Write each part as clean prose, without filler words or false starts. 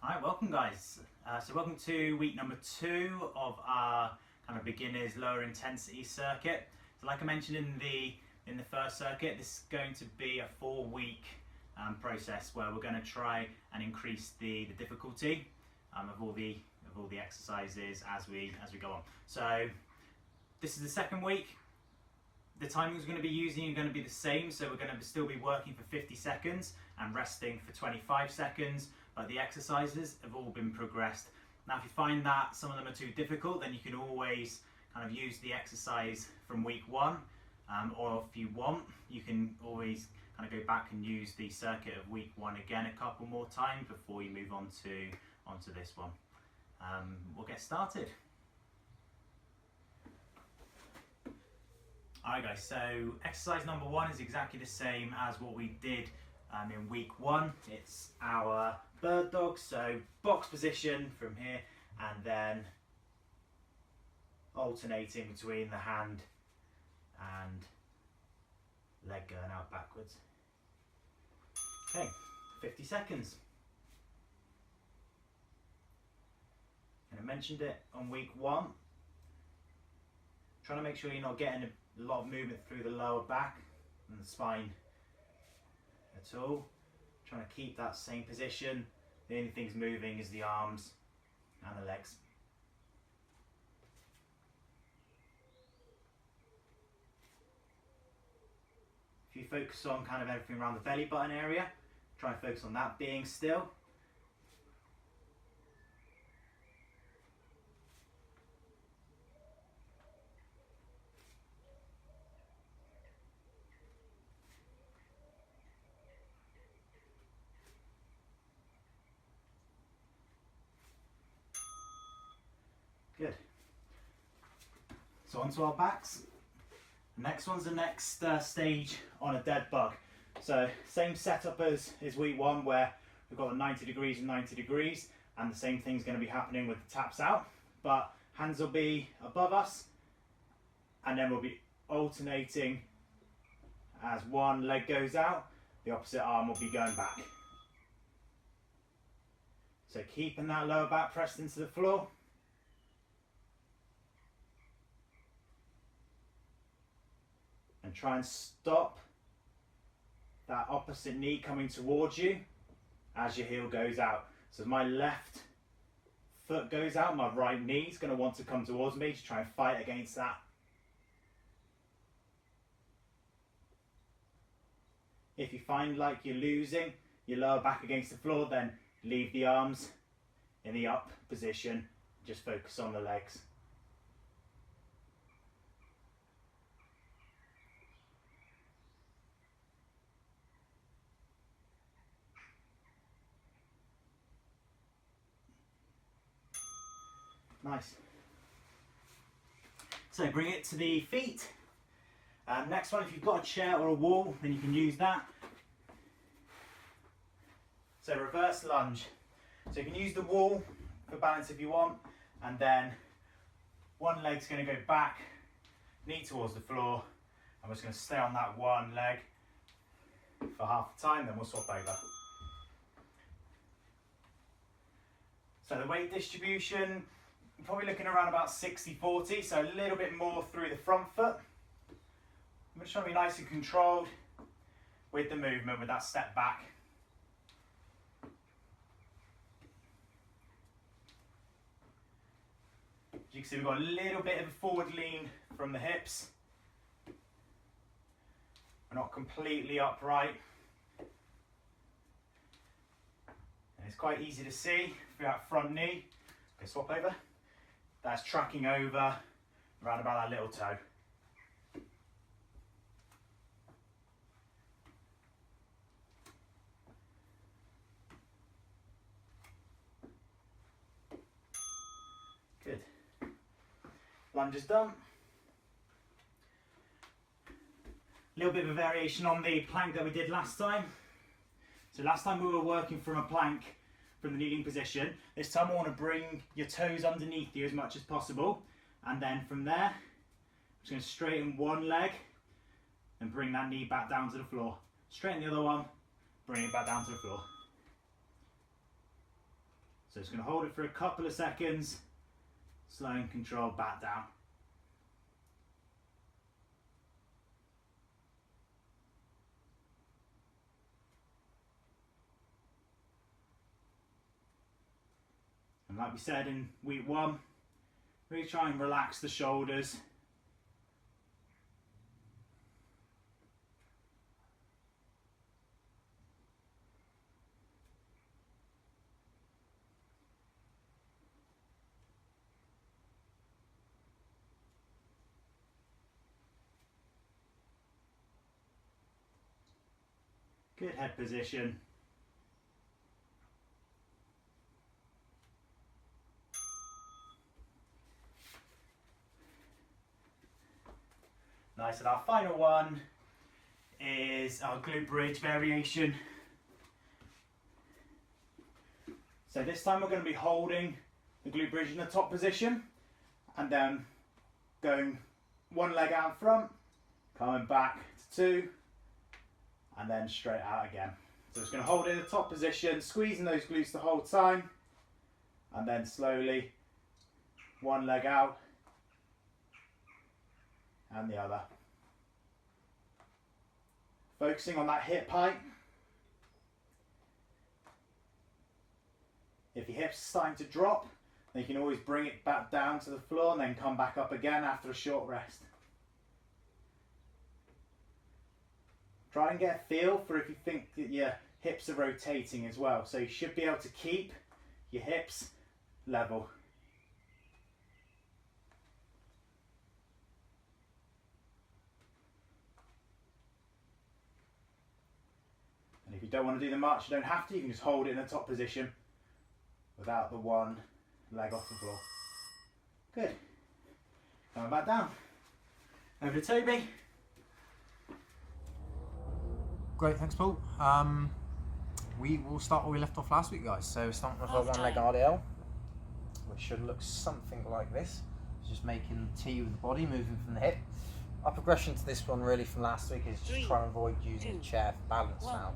Alright, welcome guys. So welcome to week number 2 of our kind of beginners lower intensity circuit. So like I mentioned in the first circuit, this is going to be a 4-week process where we're going to try and increase the difficulty of all the exercises as we go on. So this is the second week. The timings we're going to be using are going to be the same, so we're going to still be working for 50 seconds and resting for 25 seconds, but the exercises have all been progressed. Now if you find that some of them are too difficult, then you can always kind of use the exercise from week 1, or if you want, you can always kind of go back and use the circuit of week 1 again a couple more times before you move on to this one. We'll get started. Alright guys, so exercise number 1 is exactly the same as what we did in week 1. It's our bird dog, so box position from here and then alternating between the hand and leg going out backwards. Okay, 50 seconds. And I mentioned it on week 1. Trying to make sure you're not getting a lot of movement through the lower back and the spine at all. Trying to keep that same position. The only things moving is the arms and the legs. If you focus on kind of everything around the belly button area, try and focus on that being still. Good. So onto our backs. Next one's the next stage on a dead bug. So same setup as week 1 where we've got the 90 degrees and 90 degrees, and the same thing's going to be happening with the taps out, but hands will be above us and then we'll be alternating as one leg goes out, the opposite arm will be going back. So keeping that lower back pressed into the floor. And try and stop that opposite knee coming towards you as your heel goes out. So as my left foot goes out, my right knee is going to want to come towards me to try and fight against that. If you find like you're losing your lower back against the floor, then leave the arms in the up position, just focus on the legs. Nice. So bring it to the feet. Next one, if you've got a chair or a wall, then you can use that. So reverse lunge. So you can use the wall for balance if you want, and then one leg's going to go back, knee towards the floor, and we're just going to stay on that one leg for half the time, then we'll swap over. So the weight distribution, probably looking around about 60-40, so a little bit more through the front foot. I'm just trying to be nice and controlled with the movement, with that step back. As you can see, we've got a little bit of a forward lean from the hips. We're not completely upright. And it's quite easy to see through that front knee. Okay, swap over. That's tracking over around about that little toe. Good. Lunge is done. A little bit of a variation on the plank that we did last time. So last time we were working from a plank from the kneeling position. This time I want to bring your toes underneath you as much as possible, and then from there I'm just going to straighten one leg and bring that knee back down to the floor. Straighten the other one, bring it back down to the floor. So it's going to hold it for a couple of seconds, slow and controlled back down. And like we said in week 1, really try and relax the shoulders. Good head position. Nice, and our final one is our glute bridge variation. So this time we're going to be holding the glute bridge in the top position and then going one leg out front, coming back to 2, and then straight out again. So it's going to hold it in the top position, squeezing those glutes the whole time, and then slowly one leg out and the other. Focusing on that hip height. If your hips are starting to drop, then you can always bring it back down to the floor and then come back up again after a short rest. Try and get a feel for if you think that your hips are rotating as well. So you should be able to keep your hips level. And if you don't want to do the march, you don't have to. You can just hold it in the top position without the one leg off the floor. Good. Coming back down. Over to Toby. Great, thanks Paul. We will start where we left off last week, guys. So we're starting with our one leg RDL, which should look something like this. It's just making the T with the body, moving from the hip. Our progression to this one really from last week is just trying to avoid using the chair for balance now.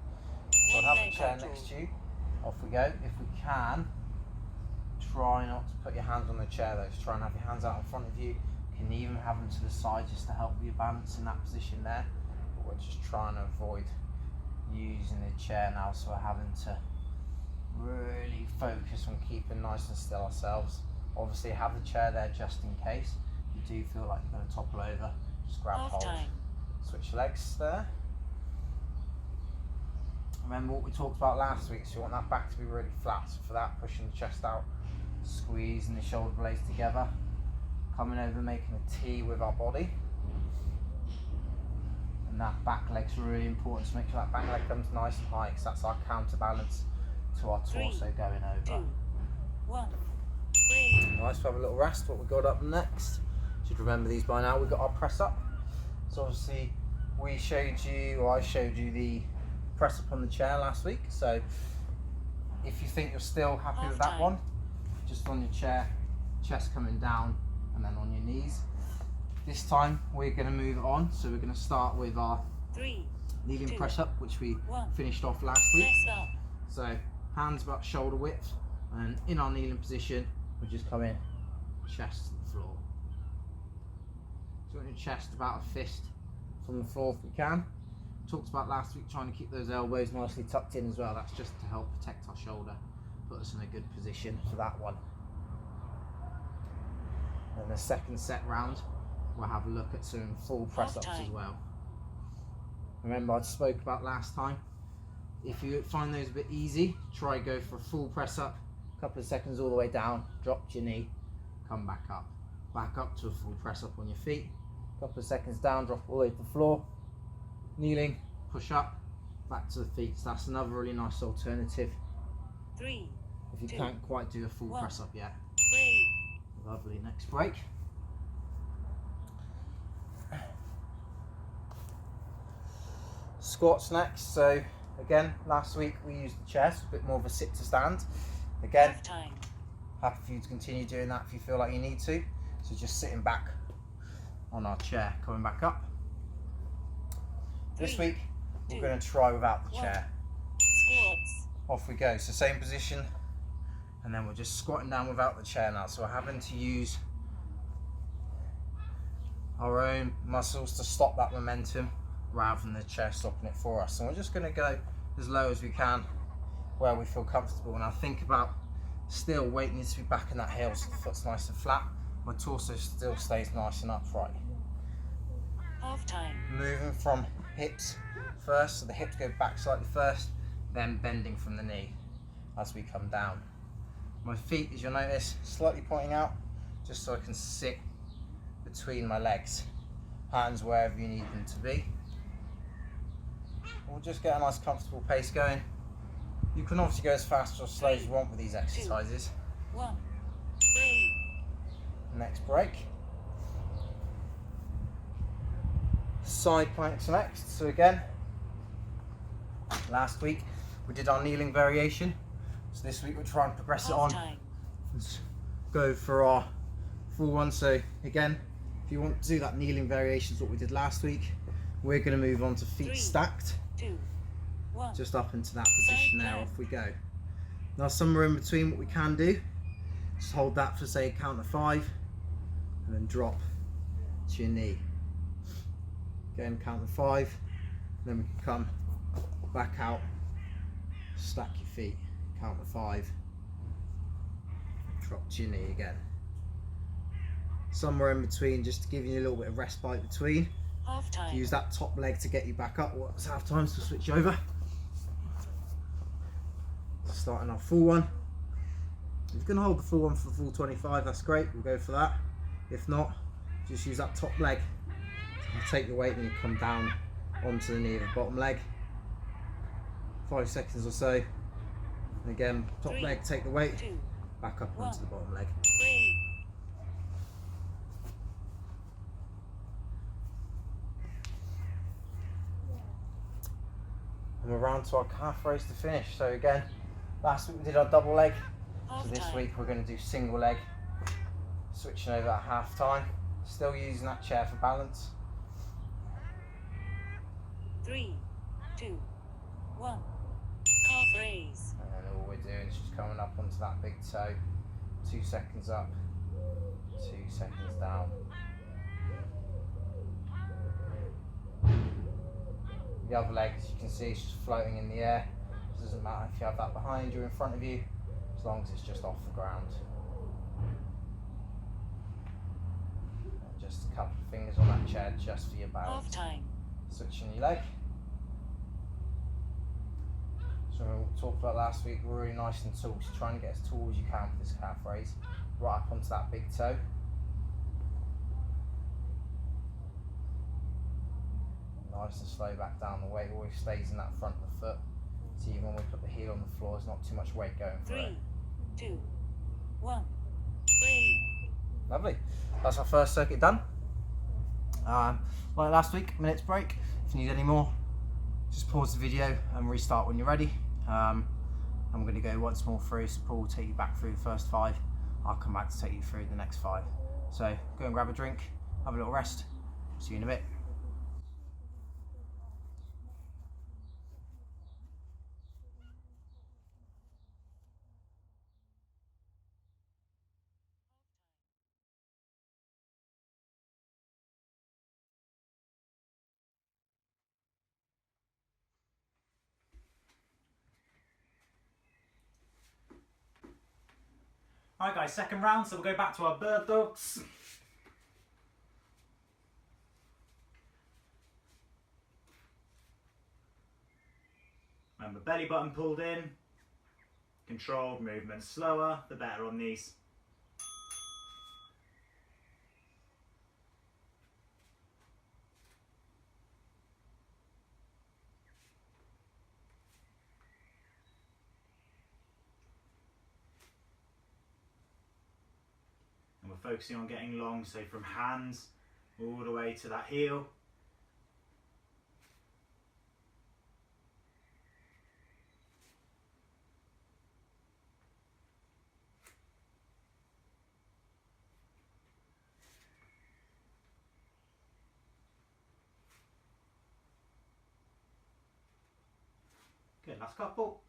So I'll have the chair next to you. Off we go. If we can, try not to put your hands on the chair though. Just try and have your hands out in front of you. You can even have them to the side just to help you balance in that position there. But we're just trying to avoid using the chair now, so we're having to really focus on keeping nice and still ourselves. Obviously have the chair there just in case you do feel like you're going to topple over. Just grab hold. Switch legs there. Remember what we talked about last week, so you want that back to be really flat. So for that, pushing the chest out, squeezing the shoulder blades together, coming over, making a T with our body. And that back leg's really important, so make sure that back leg comes nice and high, because that's our counterbalance to our torso going over. 2, 1. Nice to have a little rest. What we got up next, should remember these by now, we've got our press up. So obviously I showed you the press up on the chair last week, so if you think you're still happy with that one, just on your chair, chest coming down and then on your knees. This time we're going to move it on, so we're going to start with our kneeling press up, which we finished off last week. So hands about shoulder width, and in our kneeling position we just come in chest to the floor. So you want your chest about a fist from the floor if we can. Talked about last week trying to keep those elbows nicely tucked in as well. That's just to help protect our shoulder, put us in a good position for that one. And the second set round, we'll have a look at some full press ups as well. Remember I spoke about last time, if you find those a bit easy, try go for a full press up, a couple of seconds all the way down, drop your knee, come back up to a full press up on your feet, a couple of seconds down, drop all the way to the floor, kneeling, push up, back to the feet. So that's another really nice alternative 3, if you 2, can't quite do a full 1. press up yet. Break. Lovely, next break. Squats next. So again, last week we used the chest, a bit more of a sit to stand. Again, happy for you to continue doing that if you feel like you need to. So just sitting back on our chair, coming back up. This week we're going to try without the chair. Squats. Off we go. So same position, And then we're just squatting down without the chair now. So we're having to use our own muscles to stop that momentum rather than the chair stopping it for us. So we're just going to go as low as we can where we feel comfortable. And I think about still weight needs to be back in that heel so the foot's nice and flat. My torso still stays nice and upright. Half time. Moving from hips first, so the hips go back slightly first, then bending from the knee as we come down. My feet, as you'll notice, slightly pointing out, just so I can sit between my legs. Hands wherever you need them to be. We'll just get a nice comfortable pace going. You can obviously go as fast or slow as you want with these exercises. 1, 3. Next break. Side planks next. So again, last week we did our kneeling variation. So this week we'll try and progress it on. Let's go for our full one. So again, if you want to do that kneeling variation, is what we did last week. We're going to move on to feet 3, stacked. 2, 1. Just up into that position there, off we go. Now somewhere in between, what we can do, just hold that for say a count of 5 and then drop to your knee. Again, count of 5, then we can come back out, stack your feet, count of 5, drop to your knee again. Somewhere in between, just to give you a little bit of respite between. Half time. Use that top leg to get you back up. What's half time, so switch over. Starting our full one. If you can hold the full one for the full 25, that's great, we'll go for that. If not, just use that top leg. You take the weight and you come down onto the knee of the bottom leg. 5 seconds or so. And again, top 3, leg, take the weight, 2, back up 1. onto the bottom leg. 3. And we're round to our calf raise to finish. So again, last week we did our double leg. So Half this time. week we're going to do single leg. Switching over at half time. Still using that chair for balance. 3, 2, 1. Calf raise. And then all we're doing is just coming up onto that big toe. 2 seconds up, 2 seconds down. The other leg, as you can see, is just floating in the air. It doesn't matter if you have that behind you or in front of you, as long as it's just off the ground. And just a couple of fingers on that chair just for your balance. Half time. Switching your leg. So we talked about last week, we're really nice and tall, so trying to get as tall as you can with this calf raise, right up onto that big toe. Nice and slow back down. The weight always stays in that front of the foot, so even when we put the heel on the floor, there's not too much weight going for 3, it. 2, 1. Break. Lovely. That's our first circuit done. Like last week, minutes break. If you need any more, just pause the video and restart when you're ready. I'm going to go once more through, so Paul will take you back through the first 5. I'll come back to take you through the next 5. So go and grab a drink, have a little rest. See you in a bit. Alright guys, second round, so we'll go back to our bird dogs. Remember, belly button pulled in, controlled movement slower, the better on these. And we're focusing on getting long, so from hands all the way to that heel. Good, last couple.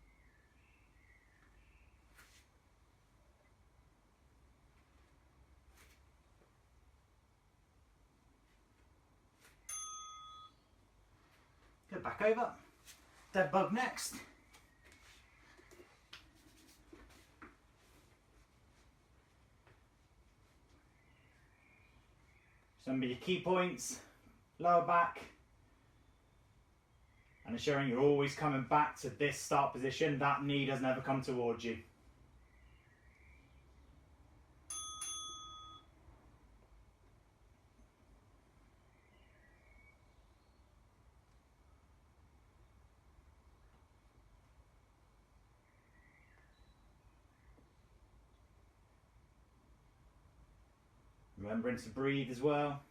Good, back over. Dead bug next. Remember your key points, lower back, and ensuring you're always coming back to this start position. That knee doesn't ever come towards you. Remembering to breathe as well.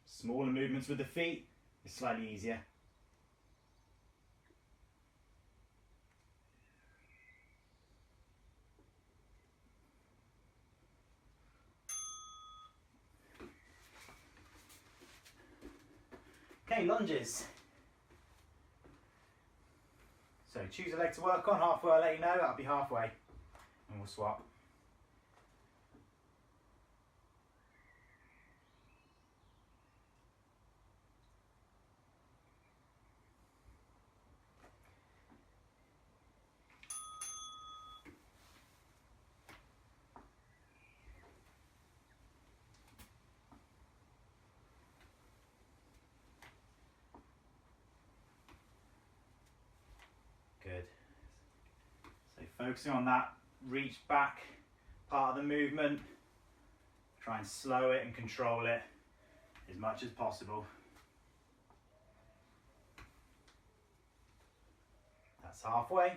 Smaller movements with the feet is slightly easier. Okay, lunges. So choose a leg to work on. Halfway, I'll let you know. That'll be halfway. And we'll swap. Good. So focusing on that reach back part of the movement, try and slow it and control it as much as possible. That's halfway.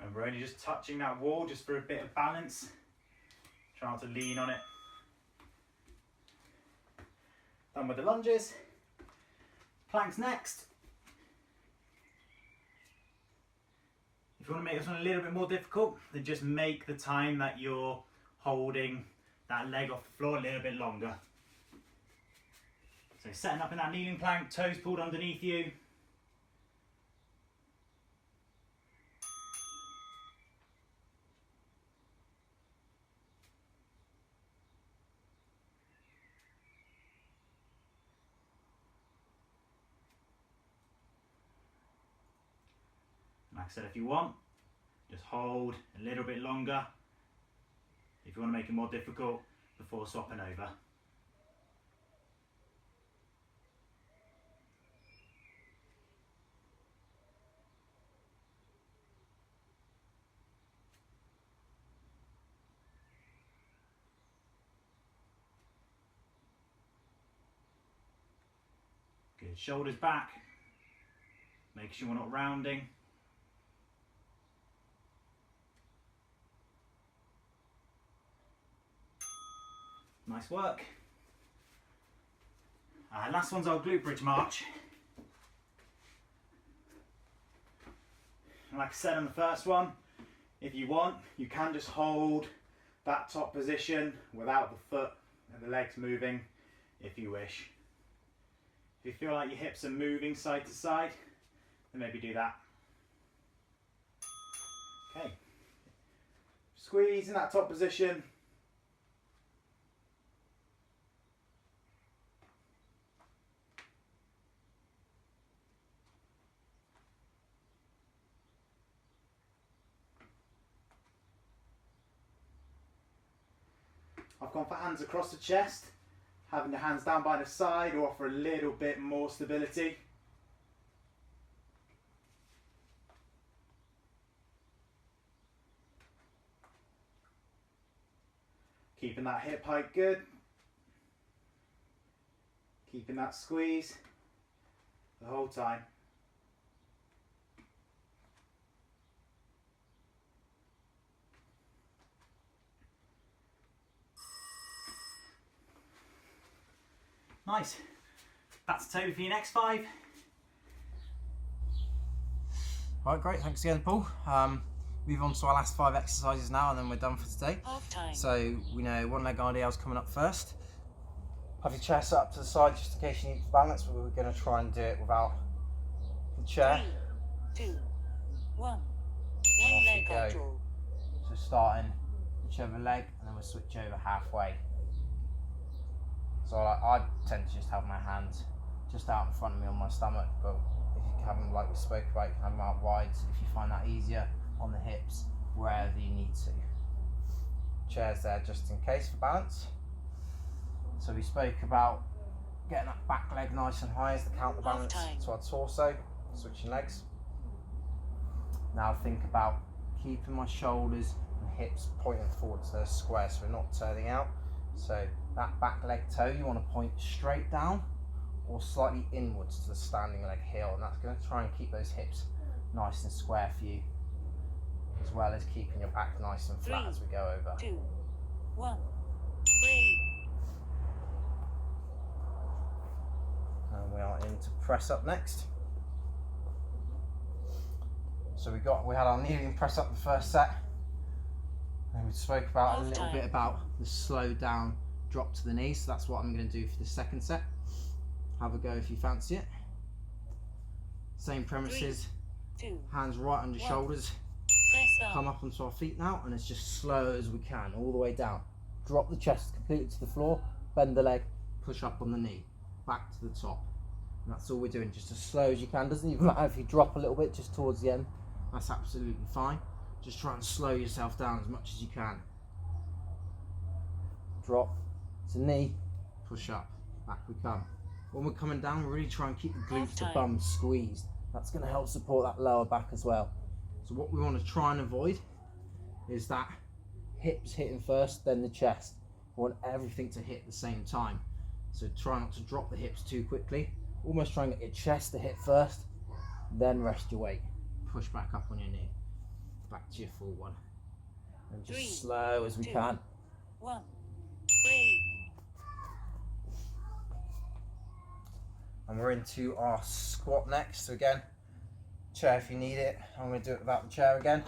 And we're only just touching that wall just for a bit of balance. Try not to lean on it. Done with the lunges. Planks next. If you want to make this one a little bit more difficult, then just make the time that you're holding that leg off the floor a little bit longer. So setting up in that kneeling plank, toes pulled underneath you. Like I said, if you want, just hold a little bit longer. If you want to make it more difficult, before swapping over. Good, shoulders back. Make sure we're not rounding. Nice work. Last one's our glute bridge march. And like I said on the first one, if you want, you can just hold that top position without the foot and the legs moving if you wish. If you feel like your hips are moving side to side, then maybe do that. Okay. Squeeze in that top position. I've gone for hands across the chest, having the hands down by the side or offer a little bit more stability. Keeping that hip height good. Keeping that squeeze the whole time. Nice. That's Toby for your next 5. Right, great. Thanks again, Paul. Move on to our last 5 exercises now, and then we're done for today. Half time. So we know one leg RDL is coming up first. Have your chair set up to the side just in case you need to balance, but we're going to try and do it without the chair. 3, 2, 1. One Off leg we on go. draw. So starting whichever leg, and then we'll switch over halfway. So I tend to just have my hands just out in front of me on my stomach, but if you have them, like we spoke about, you can have them out wide if you find that easier, on the hips, wherever you need to. Chairs there just in case for balance. So we spoke about getting that back leg nice and high as the counterbalance Half time. to our torso, switching legs. Now think about keeping my shoulders and hips pointing forward so they're square, so we're not turning out. So that back leg toe, you want to point straight down or slightly inwards to the standing leg heel, and that's going to try and keep those hips nice and square for you, as well as keeping your back nice and flat 3, as we go over. 2, 1. Break. And we are into press up next. So we had our kneeling press up the first set, and we spoke about a Half little time. bit about the slow down drop to the knee, so that's what I'm going to do for the second set. Have a go if you fancy it. Same premises, 2. hands right under One. shoulders, Press up. come up onto our feet now, and it's just slow as we can, all the way down. Drop the chest completely to the floor, bend the leg, push up on the knee, back to the top. And that's all we're doing, just as slow as you can. Doesn't even matter if you drop a little bit just towards the end, that's absolutely fine. Just try and slow yourself down as much as you can. Drop to knee, push up, back we come. When we're coming down, we really try and keep the glutes, the Half time. bum squeezed. That's going to help support that lower back as well. So what we want to try and avoid is that hips hitting first, then the chest. We want everything to hit at the same time. So try not to drop the hips too quickly. Almost try and get your chest to hit first, then rest your weight. Push back up on your knee. Back to your full one. And just 3, slow as we 2. can. 1. Break. And we're into our squat next. So again, chair if you need it. I'm going to do it without the chair again.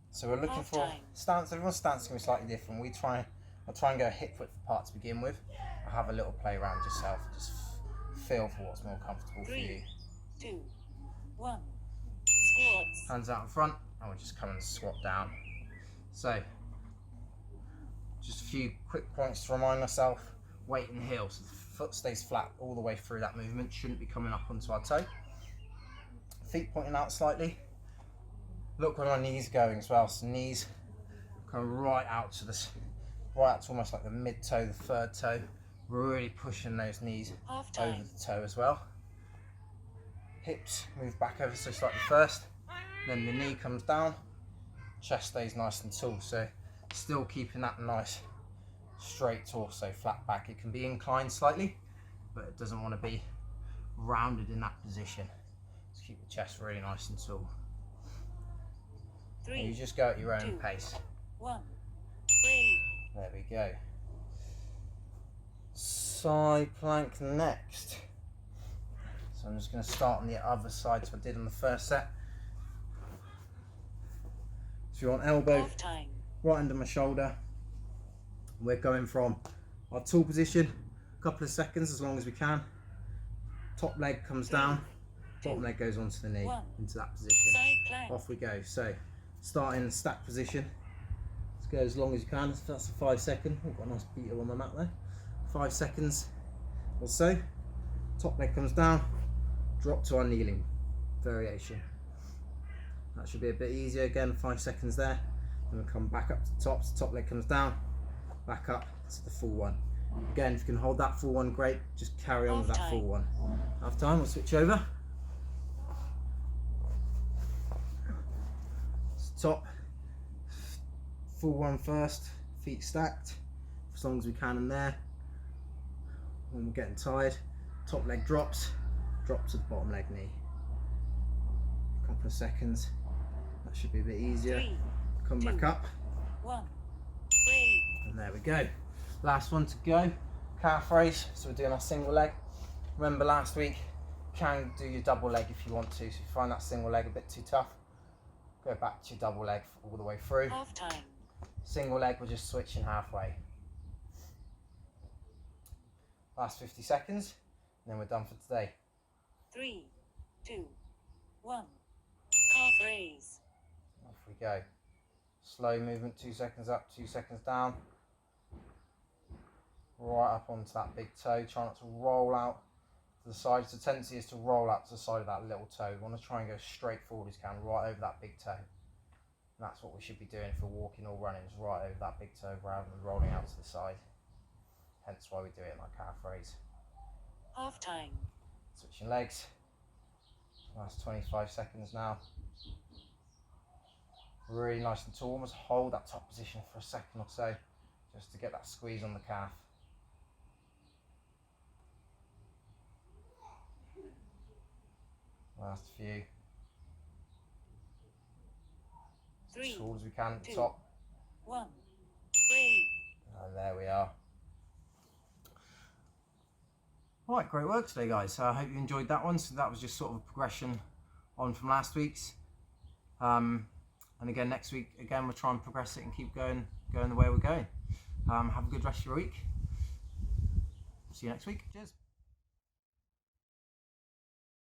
So we're looking Half for time. stance. Everyone's stance is going to be slightly different. I'll try and go hip width apart to begin with. I'll have a little play around yourself. Just feel for what's more comfortable for you. 3, 2, 1. Squats. Hands out in front, and we'll just come and squat down. So, just a few quick points to remind myself. Weight and heel, so the foot stays flat all the way through that movement. Shouldn't be coming up onto our toe. Feet pointing out slightly. Look where my knees are going as well. So knees come right out to almost like the mid toe, the third toe. We're really pushing those knees Half over time. the toe as well. Hips move back ever so slightly first, then the knee comes down, chest stays nice and tall, so still keeping that nice straight torso, flat back. It can be inclined slightly, but it doesn't want to be rounded in that position. Just keep the chest really nice and tall. And you 3, just go at your own 2. pace. 1. Break. There we go. Side plank next. So I'm just going to start on the other side as I did on the first set. So you want elbow Half time. right under my shoulder. We're going from our tall position, a couple of seconds as long as we can. Top leg comes down, bottom leg goes onto the knee, 1. into that position. Side plank. Off we go. So starting in stack position. Let's go as long as you can. That's a 5 second. I've got a nice beater on the mat there. 5 seconds or so. Top leg comes down, drop to our kneeling variation. That should be a bit easier. Again, 5 seconds there. Then we'll come back up to the top. So top leg comes down, back up to the full one. Again, if you can hold that full one, great. Just carry on with that full one. Half time, we'll switch over. Top, full one first, feet stacked, as long as we can in there. When we're getting tired, top leg drops, drop to the bottom leg knee. A couple of seconds, that should be a bit easier. 3, Come back 2. up, 1. Break. and there we go. Last one to go, calf raise. So we're doing our single leg. Remember last week, you can do your double leg if you want to. So if you find that single leg a bit too tough, go back to your double leg all the way through. Half time. Single leg, we're just switching halfway. Last 50 seconds, and then we're done for today. 3, 2, 1. Calf raise. Off we go. Slow movement, 2 seconds up, 2 seconds down. Right up onto that big toe. Try not to roll out to the side. The tendency is to roll out to the side of that little toe. We want to try and go straight forward as you can, right over that big toe. And that's what we should be doing if we're walking or running, is right over that big toe rather than rolling out to the side. Hence why we do it in our calf raise. Half time. Switching legs. Last 25 seconds now. Really nice and tall. Almost hold that top position for a second or so, just to get that squeeze on the calf. Last few. 3, As tall as we can at the 2, top. 1. Break. And there we are. Right, great work today, guys. So I hope you enjoyed that one. So that was just sort of a progression on from last week's. And again, next week, again, we'll try and progress it and keep going the way we're going. Have a good rest of your week. See you next week. Cheers.